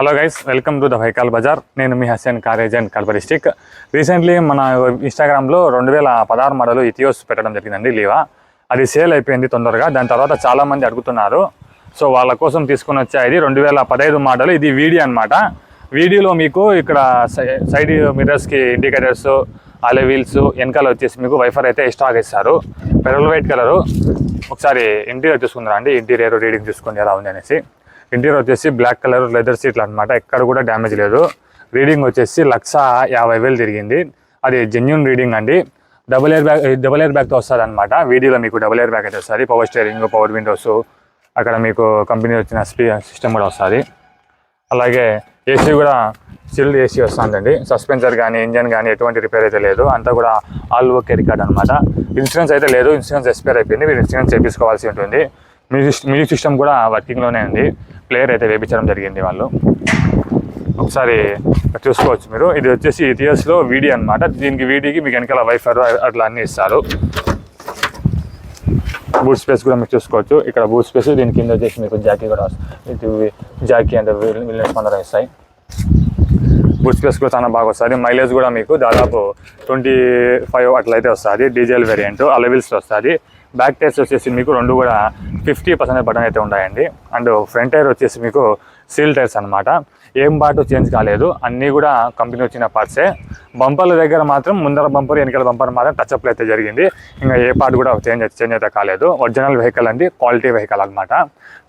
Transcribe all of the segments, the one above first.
Hello guys, welcome to the vehicle bazaar. నేను మీ Hasan car agent Kadapa district. Recently మన ఇన్స్టాగ్రామ్లో 2016 మోడల్ ఇథియోస్ పెట్టడం జరిగిందండి. లీవా అది సేల్ అయిపోయింది తొందరగా. దాని తర్వాత చాలామంది అడుగుతున్నారు. సో వాళ్ళ కోసం తీసుకుని వచ్చాయి 2015 మోడల్. ఇది వీడియో అనమాట. వీడియోలో మీకు ఇక్కడ సైడ్ మిర్రర్స్కి ఇండికేటర్స్, అలే వీల్స్, వెనకాల వచ్చేసి మీకు వైఫర్ అయితే ఎక్స్ట్రాగా ఇస్తారు. Pearl white colour. ఒకసారి ఇంటీరియర్ చూసుకుందాం అండి. ఇంటీరియర్ రీడింగ్ చూసుకుని ఎలా ఉంది అనేసి. ఇంటీరియర్ వచ్చేసి బ్లాక్ కలర్ లెదర్ సీట్లు అనమాట. ఎక్కడ కూడా డ్యామేజ్ లేదు. రీడింగ్ వచ్చేసి 1,50,000 తిరిగింది. అది జెన్యూన్ రీడింగ్ అండి. డబుల్ ఎయిర్ బ్యాగ్తో వస్తుంది అనమాట. వీడియోలో మీకు డబుల్ ఎయిర్ బ్యాగ్ అయితే వస్తుంది. పవర్ స్టీరింగ్, పవర్ విండోస్, అక్కడ మీకు కంపెనీ వచ్చిన సిస్టమ్ కూడా వస్తుంది. అలాగే ఏసీ కూడా చిల్డ్ ఏసీ వస్తుందండి. సస్పెన్సర్ కానీ ఇంజన్ కానీ ఎటువంటి రిపేర్ అయితే లేదు. అంతా కూడా ఆల్ ఓకే రికార్డ్ అనమాట. ఇన్సూరెన్స్ అయితే లేదు. ఇన్సూరెన్స్ ఎక్స్పైర్ అయిపోయింది. మీరు ఇన్సూరెన్స్ చేయించుకోవాల్సి ఉంటుంది. మ్యూజిక్ సిస్టమ్ కూడా వర్కింగ్లోనే ఉంది. ప్లేయర్ అయితే వేయించడం జరిగింది వాళ్ళు. ఒకసారి చూసుకోవచ్చు మీరు. ఇది వచ్చేసి ఇథియోస్లో వీడియో అనమాట. దీనికి వీడియోకి మీకు వెనకాల వైఫర్ అట్లా అన్నీ ఇస్తారు. బూట్ స్పేస్ కూడా మీరు చూసుకోవచ్చు. ఇక్కడ బూట్ స్పేస్, దీని కింద వచ్చేసి మీకు జాకీ కూడా ఇది జాకీ అంటే విల్నెస్ మందరం ఇస్తాయి. బూట్ స్పేస్ కూడా చాలా బాగా వస్తుంది. మైలేజ్ కూడా మీకు దాదాపు 25 అట్లయితే వస్తుంది. డీజిల్ వేరియంట్ అలవిల్స్ వస్తుంది. బ్యాక్ టైర్స్ వచ్చేసి మీకు రెండు కూడా 50% బటన్ అయితే ఉన్నాయండి. అండ్ ఫ్రంట్ టైర్ వచ్చేసి మీకు సీల్ టైర్స్ అనమాట. ఏం పార్ట్ చేంజ్ కాలేదు. అన్నీ కూడా కంపెనీ వచ్చిన పార్ట్సే. బంపర్ల దగ్గర మాత్రం ముందర బంపర్, వెనకాల బంపర్ మాత్రం టచ్అప్లు అయితే జరిగింది. ఇంకా ఏ పార్ట్ కూడా చేంజ్ అయితే కాలేదు. ఒరిజినల్ వెహికల్ అండి, క్వాలిటీ వెహికల్ అనమాట.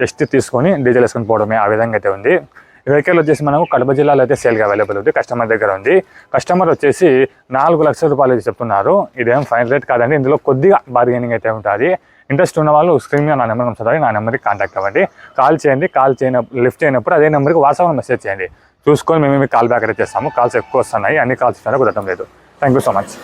జస్ట్ తీసుకొని డీజిల్ వేసుకొని పోవడమే, ఆ విధంగా అయితే ఉంది. వెహికల్ వచ్చేసి మనకు కడప జిల్లాలో అయితే సేల్గా అవైలబుల్ ఉంది. కస్టమర్ దగ్గర ఉంది. కస్టమర్ వచ్చేసి 4 లక్షల రూపాయలు చెప్తున్నారు. ఇదేం ఫైన్ రేట్ కాదండి. ఇందులో కొద్దిగా బార్గెనింగ్ అయితే ఉంటుంది. ఇంట్రెస్ట్ ఉన్న వాళ్ళు స్క్రీన్ మీద నా నెంబర్ ఉంటుంది. నా నెంబర్కి కాంటాక్ట్ అవ్వండి. కాల్ చేయండి. లిఫ్ట్ చేయనప్పుడు అదే నెంబర్కి వాట్సాప్లో మెసేజ్ చేయండి. చూసుకొని మేము మీకు కాల్ బ్యాక్ అయితే చేస్తాము. కాల్స్ ఎక్కువ వస్తున్నాయి. అన్ని కాల్స్ ఇస్తారో కుదరడం లేదు. Thank you so much.